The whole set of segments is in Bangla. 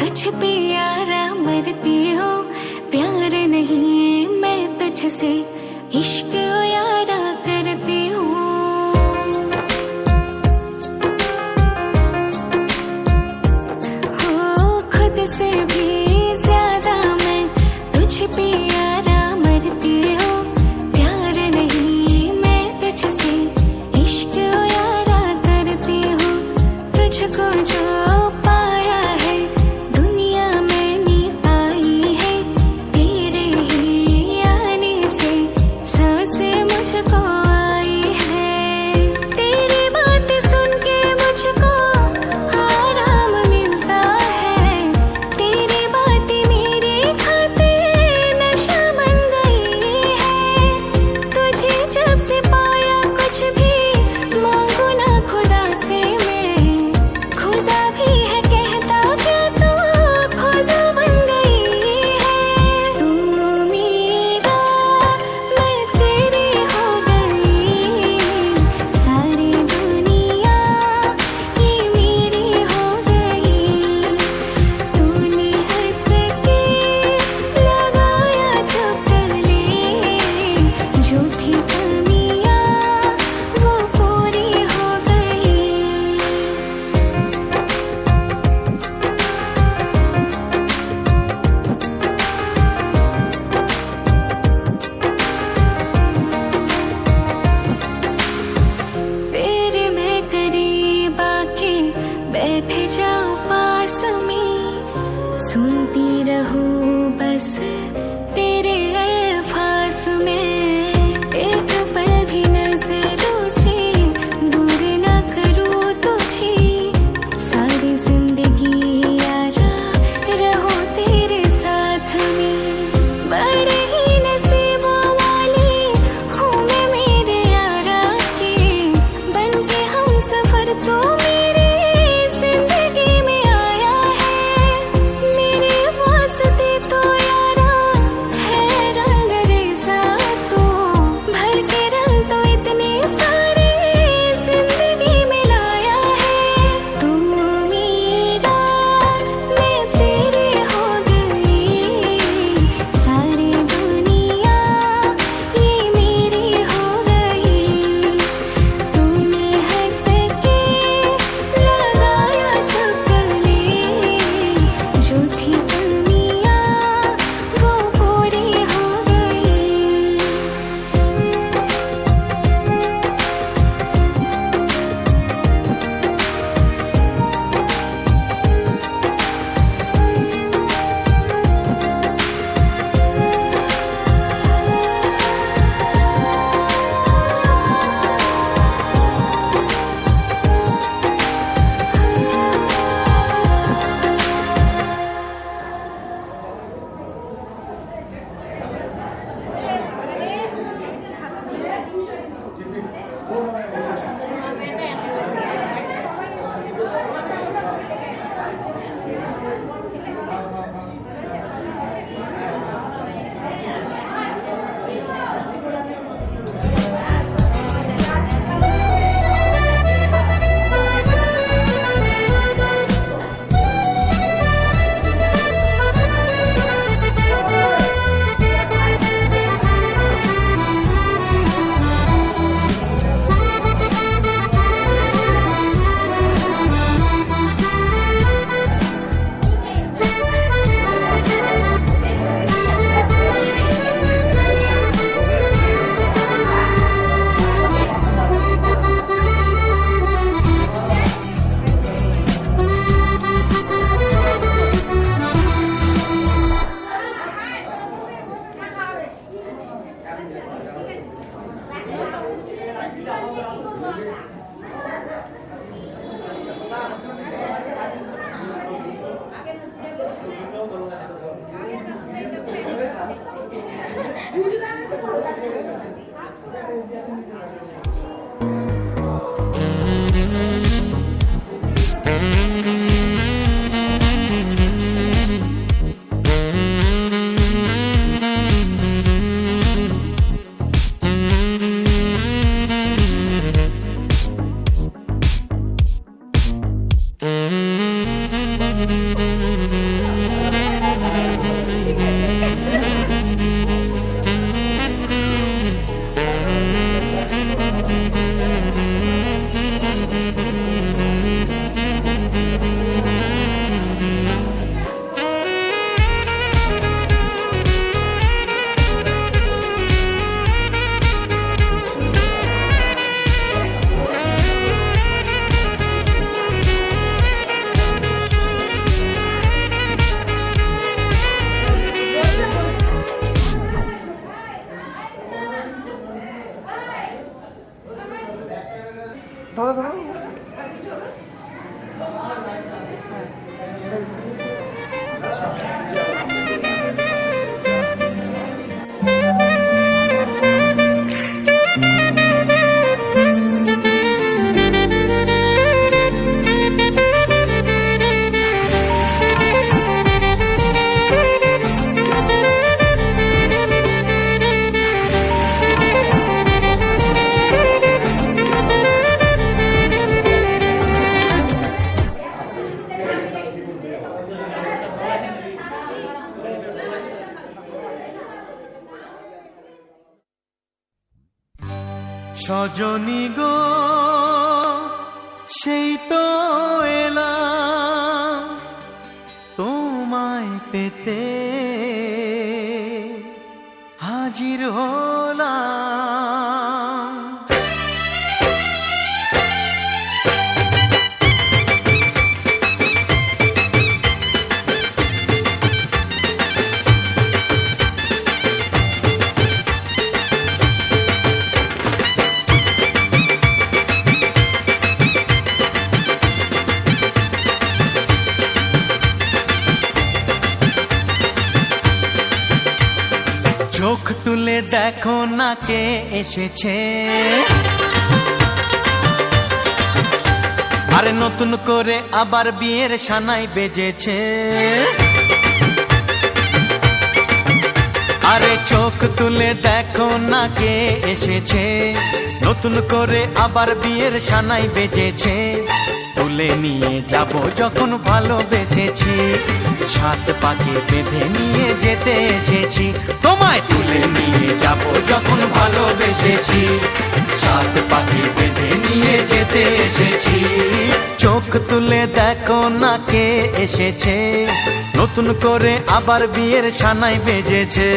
तुझ पे यारा मरती हो, प्यार नहीं मैं तुझसे इश्क यारा करती हूँ। हो खुद से भी ज्यादा मैं तुझ पे यारा मरती हूँ, प्यार नहीं मैं तुझसे इश्क यारा करती हूँ। तुझको जो पाया है दुनिया मैंने पाई है, तेरे ही आने से सांसें मुझको आई है। तेरी बात सुन के मुझको आराम मिलता है, तेरी बात मेरे खातिर नशा बन गई है। तुझे जब से पाया कुछ भी मांगू ना खुदा से मैं, खुदा भी है कहता क्या तू खुद बन गई है। तू मेरा मैं तेरी हो गई, सारी दुनिया ये मेरी हो गई। तूने हंस के लगाया जो गले, जो थी कमियां वो पूरी हो गई। तेरे मैं करीब आके बैठ जाऊं पास में, सुनती रहूं बस तेरे अल्फाज में। एक पल भी नजरों से दूर ना करूं तुझे, सारी जिंदगी यारा रहो तेरे साथ में। बड़े ही नसीबों वाली हूँ मैं मेरे यारा के, बन के हम सफर तो मेरे जिंदगी में आया है। मेरे वास्ते तो यारा है रंग रेज़ा तू, भर के रंग तो इतने सारे जिंदगी में लाया है। तू मेरा मैं तेरी हो गई, सारी दुनिया ये मेरी हो गई। तूने हंस के लगाया जो गले, जो थी कमियां वो पूरी हो गई। সজনী গো সেই তো এলাম তোমায় পেতে হাজির হলাম। চোখ তুলে দেখো না কে এসেছে, আরে নতুন করে আবার বিয়ের সানাই বেজেছে। আরে চোখ তুলে দেখো না কে এসেছে, নতুন করে আবার বিয়ের সানাই বেজেছে। তুলে নিয়ে যাব যখন ভালোবেসেছি, সাত পাকে বেঁধে নিয়ে যেতে এসেছি। তোমায় তুলে নিয়ে যাব যখন ভালোবেসেছি, সাত পাকে বেঁধে নিয়ে যেতে এসেছি। চোখ তুলে দেখো না কে এসেছে, নতুন করে আবার বিয়ের সানাই বেজেছে।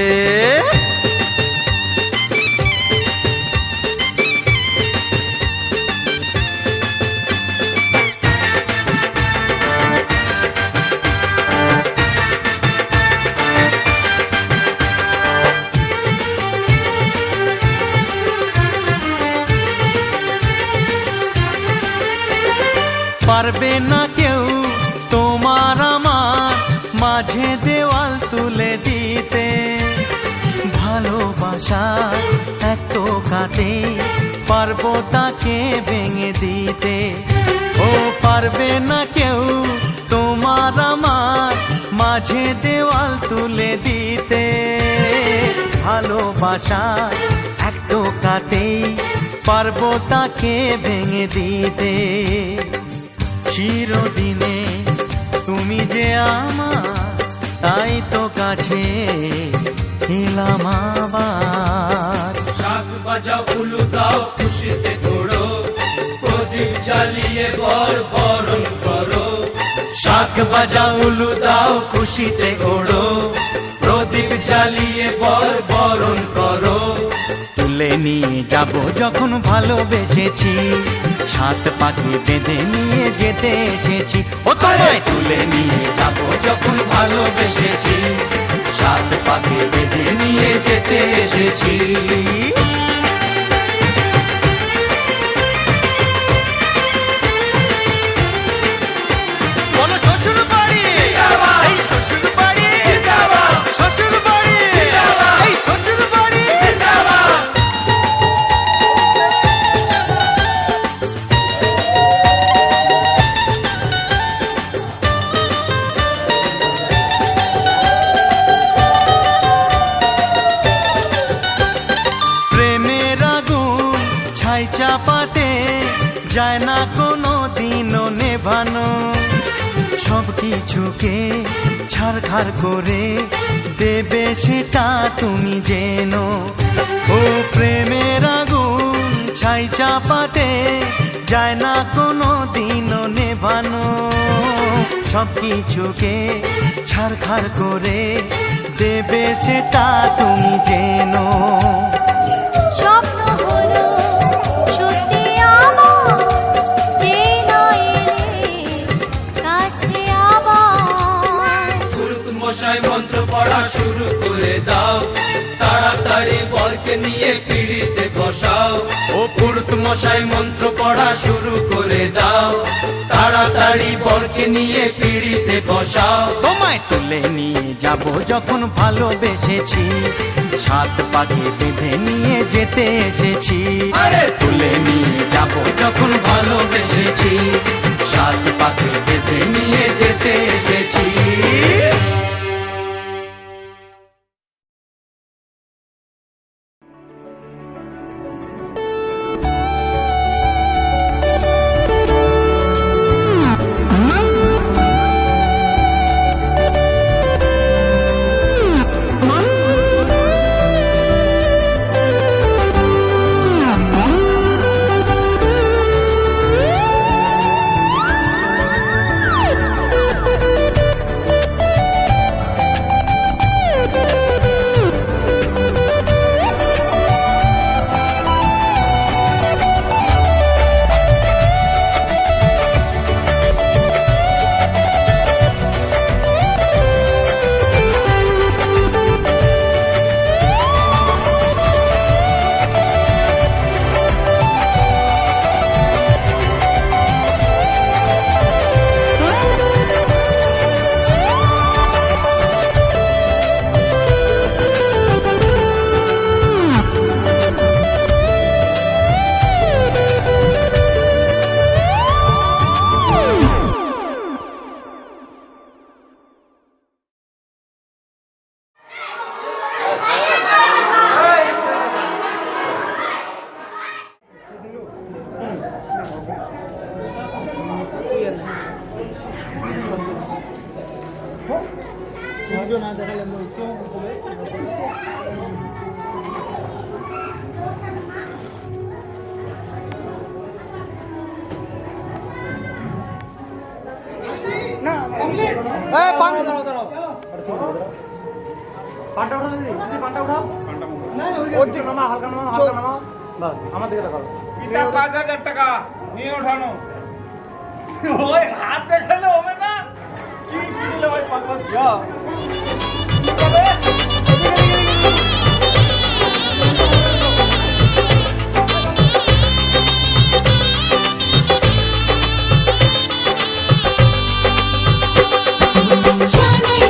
পারবে না কেউ তোমার আমার মাঝে দেওয়াল তুলে দিতে, ভালোবাসা এত কাটে পারবো তাকে ভেঙে দিতে। ও পারবে না কেউ তোমার আমার মাঝে দেওয়াল তুলে দিতে, ভালোবাসা এত কাটে পারবো তাকে ভেঙে দিতে। চিরদিনে তুমি যে আমার, তাই তো কাছে এলাম আবার। শাক বাজাও উলু দাও খুশিতে ঘোড়ো, প্রদীপ জ্বালিয়ে বর বরণ করো। শাক বাজাও উলু দাও খুশিতে ঘোড়ো, প্রদীপ জ্বালিয়ে বর বরণ করো। তুলে নিয়ে যাব যখন ভালোবেসেছি, সাত পাখি বেঁধে নিয়ে যেতে এসেছি। ও তোমায় তুলে নিয়ে যাব যখন ভালোবেসেছি, সাত পাকে বেঁধে নিয়ে যেতে এসেছি। বলো শ্বশুর বাড়ি, এই শ্বশুর বাড়ি, শ্বশুর বাড়ি, এই শ্বশুর বাড়ি। চাপাতে যায় না কোনো দিনও নেভানো, সব কিছুকে ছারখার করে দেবে সেটা তুমি জেনো। ও প্রেমের আগুন ছাই চাপাতে যায় না কোনো দিনও নেভানো, সব কিছুকে ছারখার করে দেবে সেটা তুমি জেনো। মন্ত্র পড়া শুরু করে দাও, তাড়াতাড়ি বরকে নিয়ে পিড়িতে বসাও। ও পুরুত মশাই মন্ত্র পড়া শুরু করে দাও, তাড়াতাড়ি বরকে নিয়ে পিড়িতে বসাও। তোমায় তুলে নিয়ে যাব যখন ভালোবেসেছি, সাত পাকে বেঁধে নিয়ে যেতে এসেছি। আরে তুলে নিয়ে যাব যখন ভালোবেসেছি, সাত পাকে বেঁধে নিয়ে যেতে এসেছি। ভিডিও না দেখালে একটু না পানটা উঠাও দিদি পানটা উঠাও নামা হালকা নামা বাস আমার দিকে দেখাও 5,000 টাকা নিয়ে ওঠানো ওই হাত দেখালে হবে না কি দিলে ভাই 5,000 দিয়া শানাই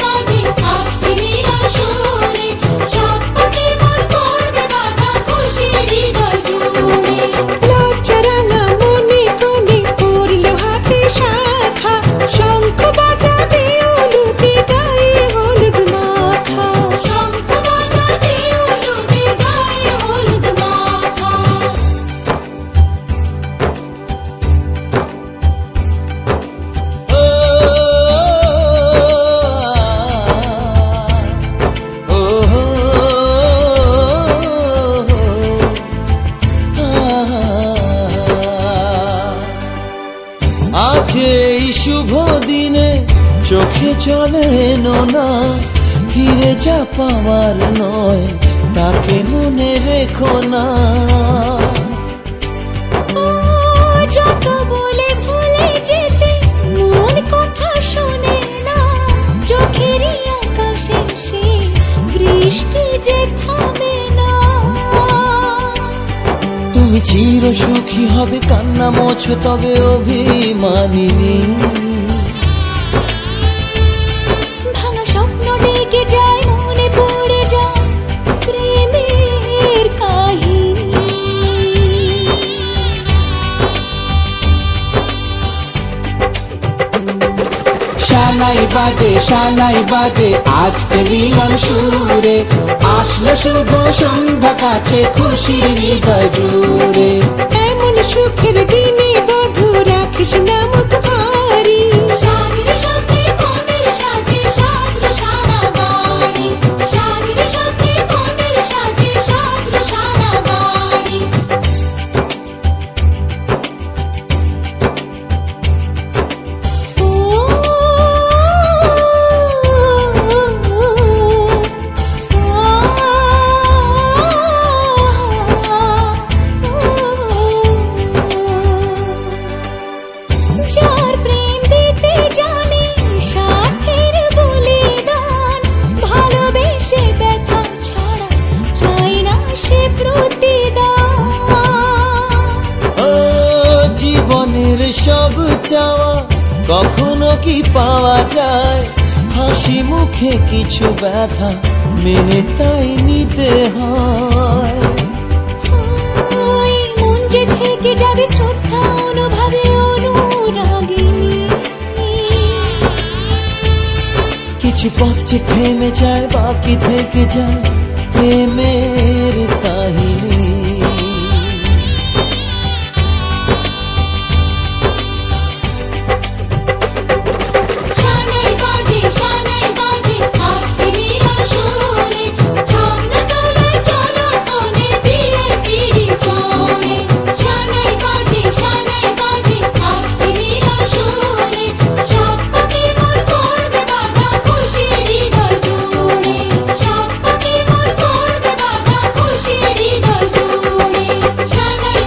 বাজে আজকে মিলন সুরে সবপতি মোর করবে বাধা খুশি হৃদয় জুড়ে লজ্জারাঙা মনে কোণে করলো হাতে শাখা শঙ্খ বাজাতে উলুতে গায়ে হলুদ মাখা শঙ্খ বাজাতে উলুতে গায়ে হলুদ মাখা আজ এই শুভ দিনে চোখে চলে না ফিরে যা পাওয়ার নয় তাকে মনে রেখো না যত বলে ভুলে যেতে মন কথা শোনে না চোখেরই আকাশে সে বৃষ্টি যে থামে না তুমি চির সুখী হবে কান্না মোছো তবে অভিমানিনী ভাঙা স্বপ্ন ডেকে যায় মনে পড়ে যায় প্রেমের কাহিনী শানাই বাজে আজকে মিলন সুরে আসলো শুভ সন্ধ্যা কাছে খুশির হৃদয় জুড়ে এমন সুখের দিনে বধূ রাখিস না মুখ ভারী সাজরে সখী কোনের সাজে সাজলো সারা বাড়ি সাজরে সখী কোনের সাজে সাজলো সারা বাড়ি যার প্রেম দিতে জানে সাথের বলিদান ভালোবেসে ব্যথা ছাড়া চাই না সে প্রতিদান ও জীবনের সব চাওয়া কখনো কি পাওয়া যায় হাসি মুখে কিছু ব্যথা মেনে তাই নিতে হয় ওই মন যে থেকে যাবে শ্রদ্ধা অনুভবে অনুরাগিনী কিছু পথ যে থেমে যায় বাকি থেকে যায় প্রেমের কাহিনী শানাই বাজে আজকে মিলন সুরে ছন্দ তোলে চলো কোণে বিয়ের পিড়ি চড়ে শানাই বাজে আজকে মিলন সুরে সবপতি মোর করবে বাধা খুশি হৃদয় জুড়ে সবপতি মোর করবে বাধা খুশি হৃদয় জুড়ে শানাই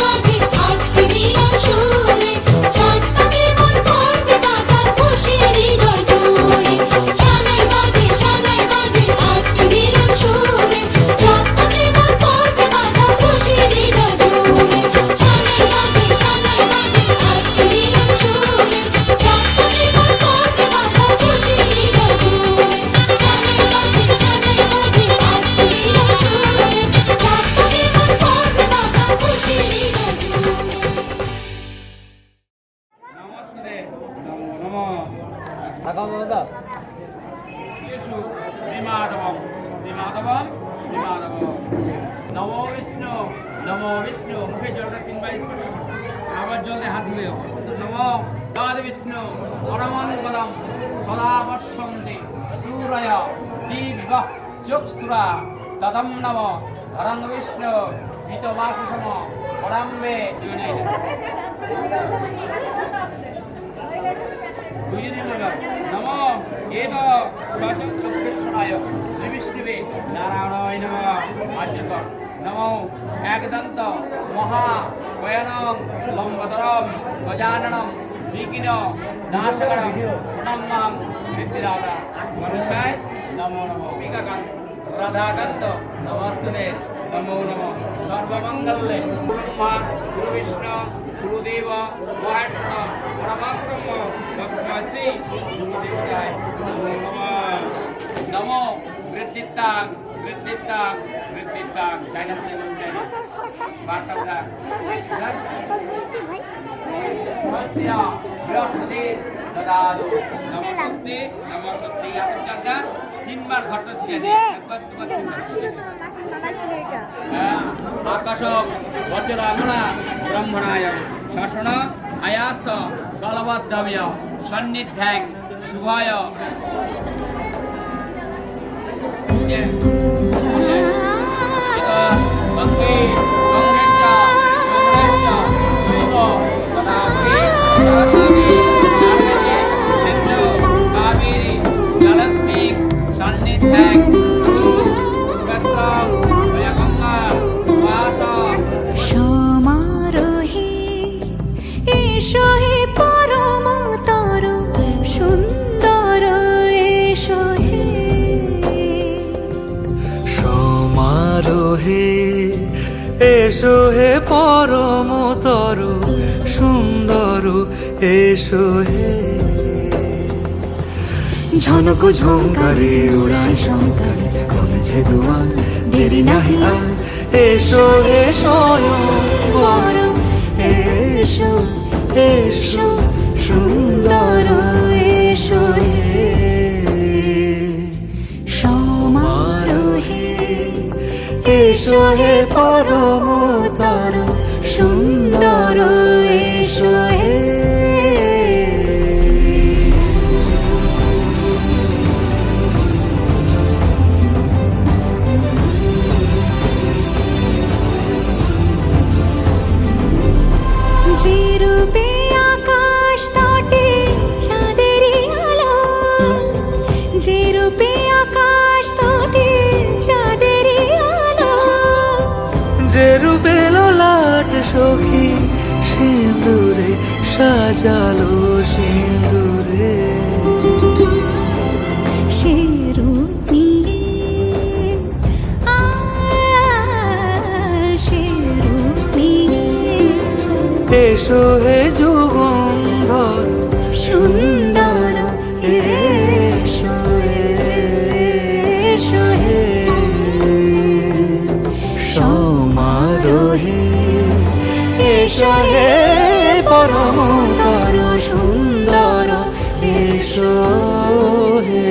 বাজে আজকে মিলন সুরে সবপতি মোর করবে বাধা খুশি হৃদয় জুড়ে শানাই বাজে আজকে মিলন সুরে সবপতি মোর করবে বাধা খুশি হৃদয় জুড়ে শানাই বাজে আজকে মিলন সুরে সবপতি মোর করবে বাধা খুশি হৃদয় জুড়ে শানাই বাজে আজকে মিলন সুরে সবপতি মোর করবে বাধা খুশি হৃদয় জুড়ে নমস্তে নমো টাকা দাদা येषु श्रीमाधवं नमो विष्णु मुखे जलটা 3 বার স্পর্শ আবার জলে হাত ধুয়ে নমো তদ বিষ্ণু পরমঙ্গলম সদা বর্ষন্তি সূরয় দিব্য চক্ষুরা তদম নম ধরং বিষ্ণু বিতবাসসম পরম্বে নম এদ সচক্ষুষ্ণায় শ্রী বিষ্ণুবে নারায়ণায় নমঃ আর্যক নমো একদন্ত মহা গয়ানং লম্বতরম গজাননম বিঘ্ন নাশকরম প্রণম্যং সিদ্ধিদাতা মনুষ্যায় নমো নমঃ বিকাকান্ত রাধাকান্ত নমস্তুতে নমো নমঃ সর্বমঙ্গলে ব্রহ্মা গুরু বিষ্ণু গুরুদেব মহেশ্বর পরমব্রহ্ম তস্मै শ্রী গুরুদেবায় নমো নমঃ নমো বৃদ্ধিত্তাং বৃদ্ধিত্তাং বৃদ্ধিত্তাং জায়নাতে বার্তাটা নমস্তিয়া বৃহস্পতি দদাদু নমস্তে নমস্তে আপনারা তিনবার ঘটনা ছিল আকাশ বজ্রামণা ব্রহ্মণায় শাসন আয়াস্ত দলবদ্ধব্য সন্নিধ্যাং শুভায় সমারোহে এসো হে পরমতর সুন্দর এসো হে সমারোহে এসো হে পরমতর সুন্দর এসো হে ঝনক ঝঙ্কারে উড়ায় শঙ্কারে কমেছে দুয়ার দেরি নাহি আর এসো হে স্বয়ংবর এসো এসো সুন্দর এসো হে সমারোহে এসো হে পরমতর সুন্দর এসো হে যে রূপে আকাশ তটে চাঁদেরই আলো যে রূপে আকাশ তটে চাঁদেরই আলো যে রূপে লোলাট সখী সিঁদুরে সাজালো সিঁদুরে সে রূপ নিয়ে সে রূপ নিয়ে এসো হে যুগন্ধর সুন্দর এসো এসো হে সমারোহে এসো হে পরমতর সুন্দর এসো হে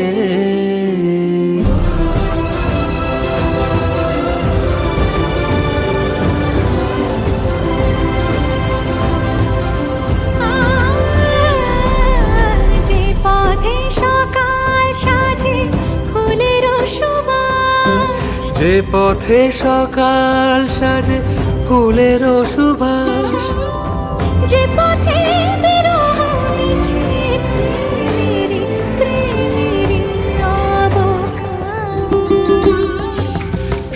যে পথে সকাল সাজে ফুলের সুবাস যে পথে সকাল সাজে ফুলের সুবাস যে পথে বিরহ মিছে প্রেমের প্রেমের অবকাশ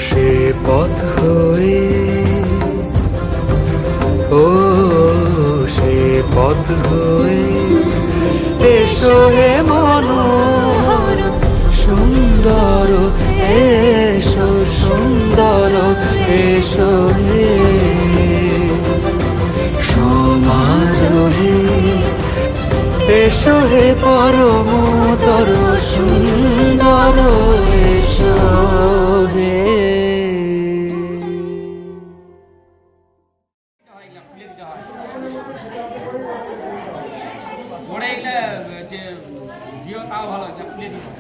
সে পথ হয়ে ও সে পথ হয়ে এসো হে মনোহর সুন্দর এসো সুন্দর এসো হে সমারোহে এসো হে পরমতর সুন্দর এসো হে পড়ে গেলে যে দিও তাও ভালো যে খুলে দিও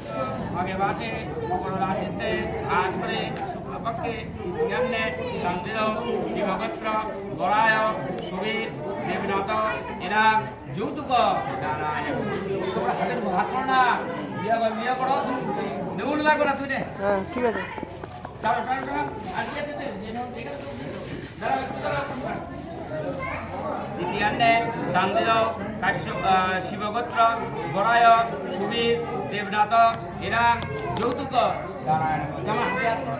আগে বাটে বড় রাশিতে আজ করে শুক্লপক্ষে জ্ঞানে সন্দেহ শিবগোত্র বরায় সুবীর দেবনাথ এরা যৌতুক দাঁড়ায় তোমরা হাতের হাত করো না বিয়া করো দেউল লাগবে না তুই রে হ্যাঁ ঠিক আছে চলো আর কি আছে দ্বিতীয়ান্তে চান্দিল কাশ্যপ শিবগোত্র গড়ায় সুবীর দেবনাথ এরা যৌতুক দাঁড়ায় জামা হাতে হাত করো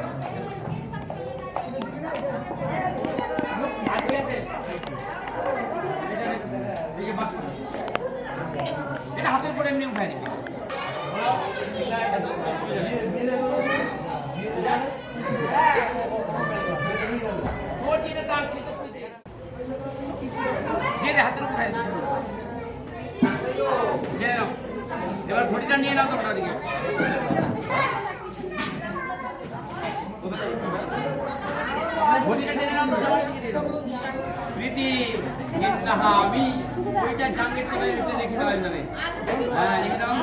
এটা হাতের উপরে এমনি উঠাই দিবি হাতের উপরে এবার ঘটিটা নিয়ে নাও তোমরা দিকে প্রীতি আমি ওইটা জাঙ্গের সময় লিখে দেওয়া যাবে হ্যাঁ লিখে দাও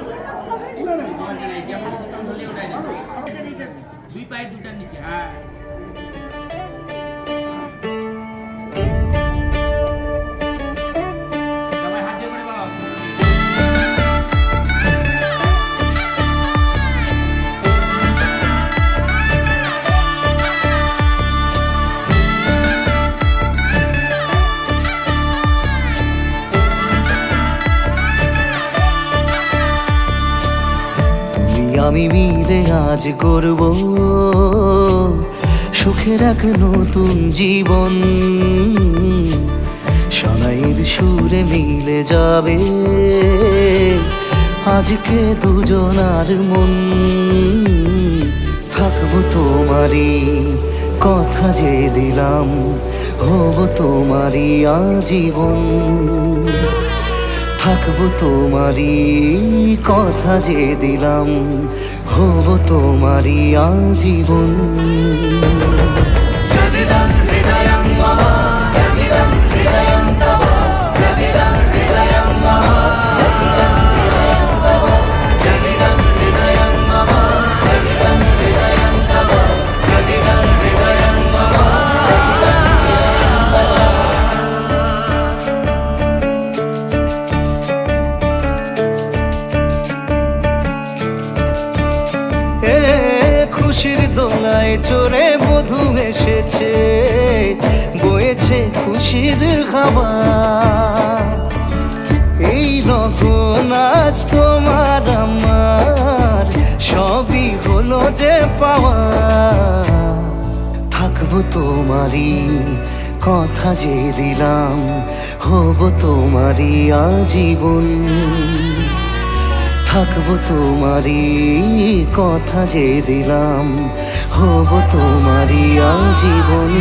কেমন সিস্টেম ধরলে ওটাই না দুই পায়ে দুটার নিচে হ্যাঁ সবাই হাত দিয়ে করে বলো আমি মিলে আজ করব সুখের এক নতুন জীবন সানাইয়ের সুরে মিলে যাবে আজকে দুজনার মন থাকবো তোমারই কথা যে দিলাম হব তোমারই আজীবন থাকবো তোমারই কথা যে দিলাম হব তোমারই আজীবন খুশির দোলায় চড়ে বধূ এসেছে বয়েছে খুশির হাওয়া এই রকম আজ তোমার আমার সবই হলো যে পাওয়া থাকবো তোমারই কথা যে দিলাম হব তোমারই আজীবন থাকবো তোমারই কথা যে দিলাম হব তোমারই আজীবন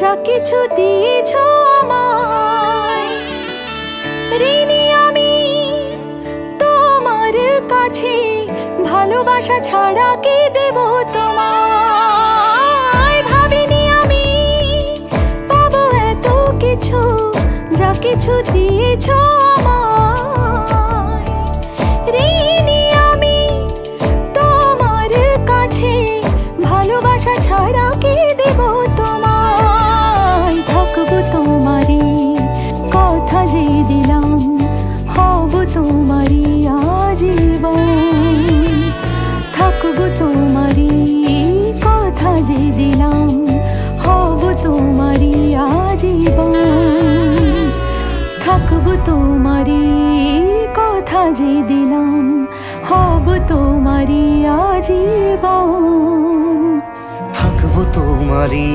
যা কিছু দিয়েছ আমায় ঋণী আমি তোমার কাছে ভালোবাসা ছাড়া কি দেব তোমায় ভাবিনি আমি পাবো এত কিছু যা কিছু দিয়েছ আমায় ঋণী আমি তোমার কাছে ভালোবাসা ছাড়া কি দেব তোমায় থাকবো তোমারই কথা যে দিলাম হব তোমারই আজীবন থাকবো তোমারই কথা যে দিলাম হব তোমারই আজীবন থাকবো তোমারই কথা যে দিলাম হব তোমারই আজীবন হব তোমারই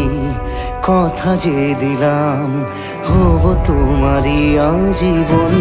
কথা যে দিলাম, হব তোমারই আজীবন।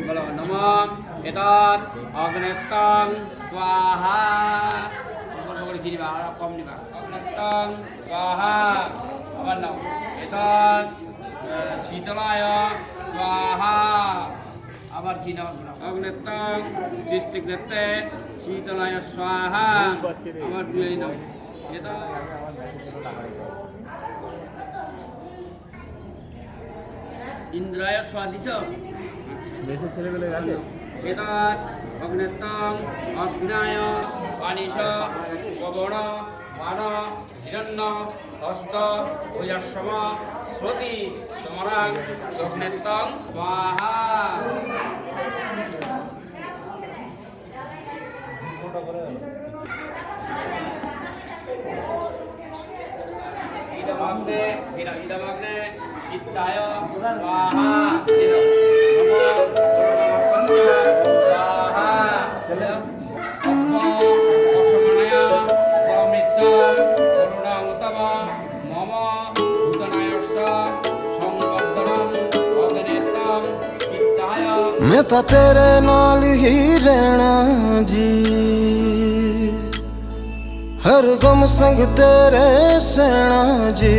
বলো নমঃ এতৎ অগ্নেত্তং স্বাহা। কম নিবা অগ্নেত্তং স্বাহা। আবার নাও এতৎ শীতলায় স্বাহা। আবার কি নাও অগ্নেত্তং সৃষ্টিগ্রতে শীতলায় স্বাহা। আবার দুই নাও এতৎ ইন্দ্রায় স্বাদিত দেশের ছেলেগুলো আছে। এতৎ অগ্নেত্তং অগ্নায় পানিশ পবন মান হিরণ্য হস্ত ভুজস্ম শ্রুতি সমরাং অগ্নেত্তং স্বাহা। ইদমাগ্নে ইদমাগ্নে চিত্তায় স্বাহা। मैं तां तेरे नाल ही रहना जी, हर गम संग तेरे सहना जी।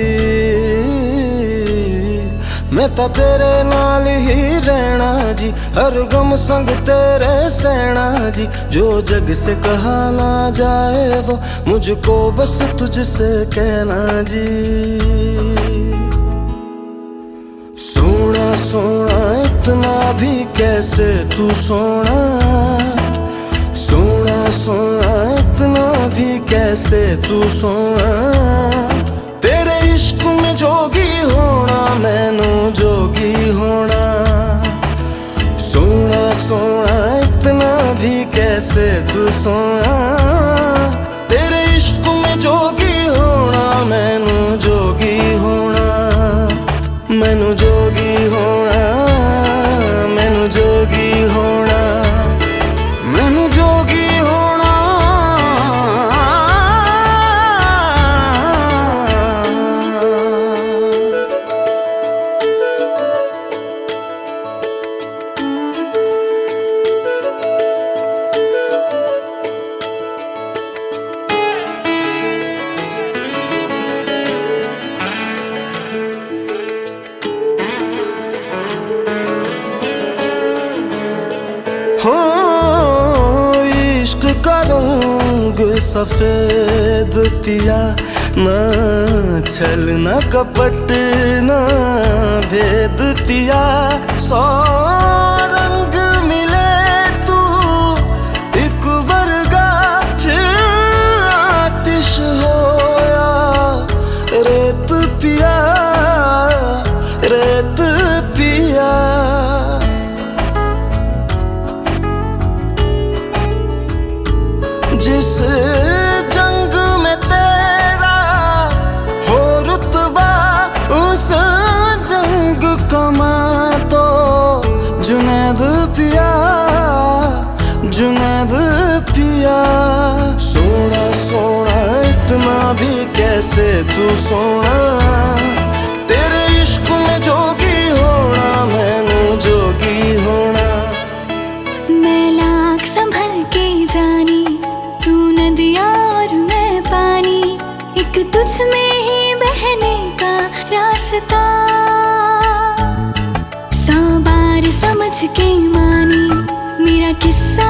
मैं तां तेरे नाल ही रहना जी, हर गम संग तेरे सहना जी। जो जग से कहा ना जाए वो मुझको बस तुझसे कहना जी। सोना सोना इतना भी कैसे तू सोना, सोना सोना इतना भी कैसे तू सोना। तेरे इश्क में जोगी होना मैनू जोगी होना। सोना सोना इतना भी कैसे तू सोना। तेरे इश्क में जोगी होना मैनू जोगी होना। मैनू जोगी होना मैनू जोगी होना मैनू जोगी होना। हो इश्क का रंग सफेद पिया, ना छल ना कपट ना भेद पिया। सौ रंग मिले तू एक वर्गा, फिर आतिश होया रेत पिया रेत पिया। जिस जंग में तेरा हो रुतबा उस जंग कमा तो जुनैद पिया जुनैद पिया। सोना सोना इतना भी कैसे तू सोना। तेरे इश्क में जोगी होना मैनू जोगी होना। मैं लाख संभल के जानी, तू नदिया और मैं पानी। एक तुझ में ही बहने का रास्ता, 100 बार समझ के मानी मेरा किस्सा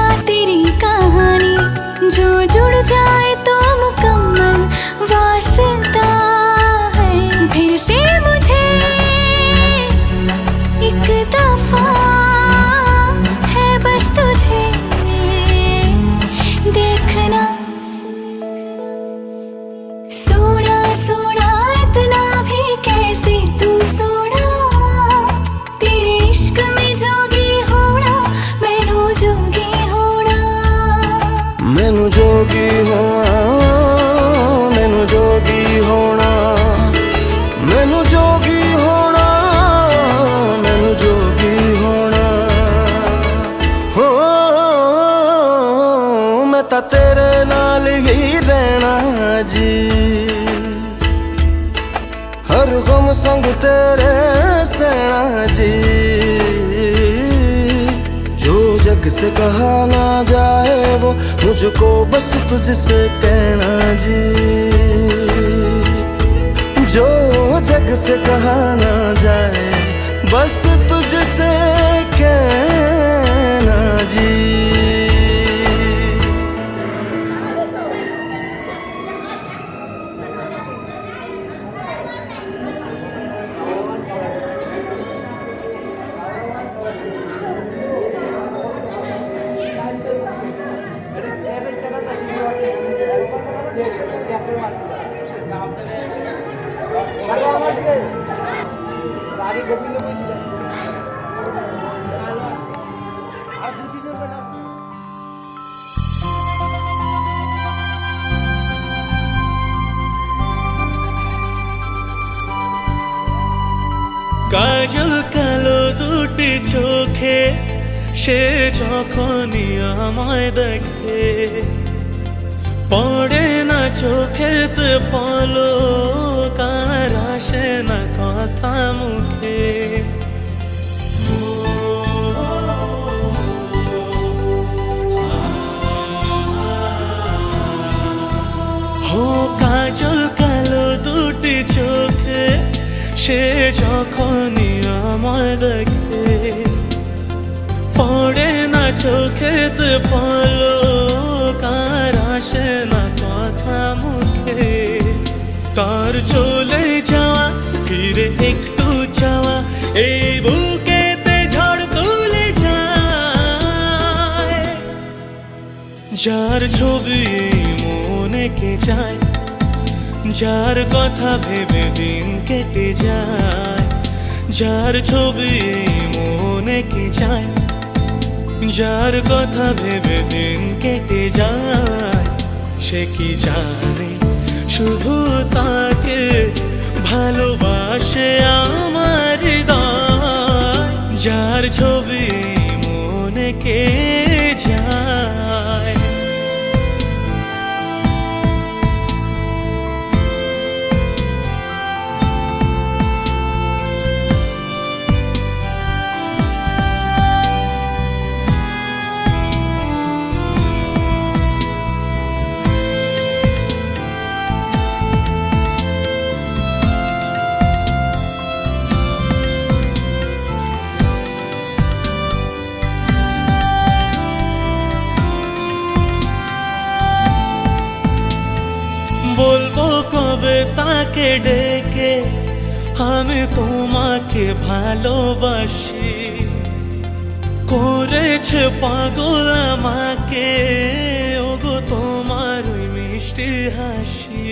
जी हर गम संग तेरे सैना जी जो जग से कहा ना जाए वो मुझको बस तुझसे कहना जी जो जग से कहा ना जाए बस तुझसे कहना जी কাজল কালো দুটি চোখে সে যখনই আমায় দেখে পড়ে না চোখেতে পলক আর আসে না কথা মুখে হো কাজল কালো দুটি চোখে সে যখনই আমায় দেখে পড়ে না চোখেতে পলক আর আসে না কথা মুখে তার চলে যাওয়া ফিরে একটু যাওয়া এই বুকেতে ঝড় তুলে যায় যার ছবি মনে কে যায় যার কথা ভেবে দিন কেটে যায় যার ছবি মনে কে যায় যার কথা ভেবে দিন কেটে যায় সে কি জানে শুধু তাকে ভালোবাসে আমার হৃদয় যার ছবি মনে কে যায় বলবো কবে তাকে ডেকে আমি তোমাকে ভালোবাসি করেছে পাগল আমাকে ওগো তোমার ওই মিষ্টি হাসি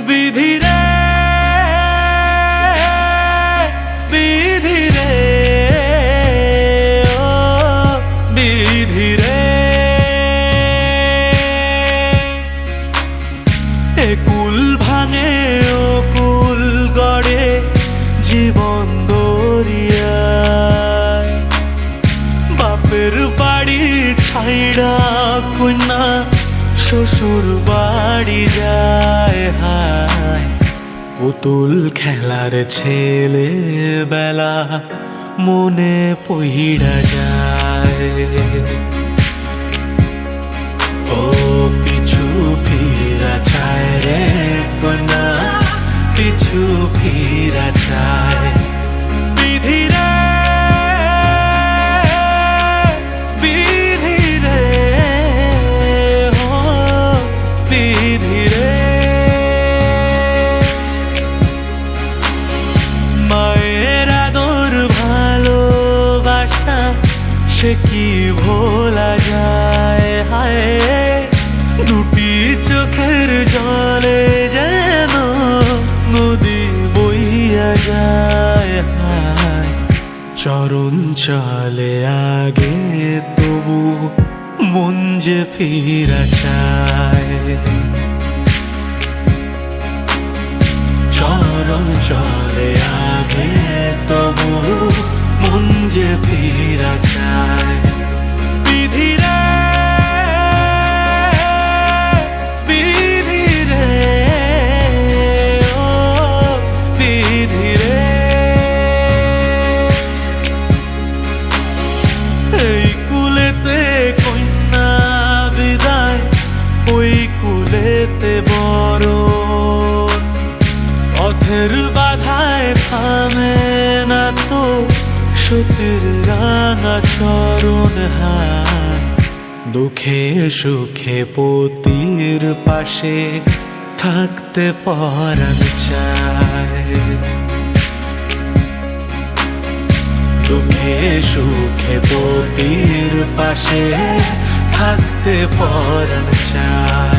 বিধি রে বিধি রে ও বিধি রে এ কুল ভাঙে ও কুল গড়ে জীবন দরিয়ায় বাপের বাড়ি ছাইড়া কন্যা শ্বশুর বাড়ি যায় হায় পুতুল খেলার ছেলে বেলা মনে পইড়া যায় ও পিছু ফিরা চায় রে কন্যা পিছু ফিরা চায় বিধি রে বিধি রে ও বিধি রে মায়ের আদর ভালোবাসা সে কি ভোলা যায় হায় দুটি চোখের জলে যেন নদী বইয়া যায় হায় চরণ চলে আগে তবু মন যে ফিরা চায় চরণ চলে আগে তবু মন যে ফিরা চায় বিধি রে বিধি রে ও বিধি রে এই কুলেতে কন্যা বিদায় ওই কুলেতে বড় পথের বাধায় থামে না তো সতীর রাঙা চরণ হায় দুঃখে সুখে পতির পাশে থাকতে পরাণ চায় দুঃখে সুখে পতির পাশে থাকতে পরাণ চায়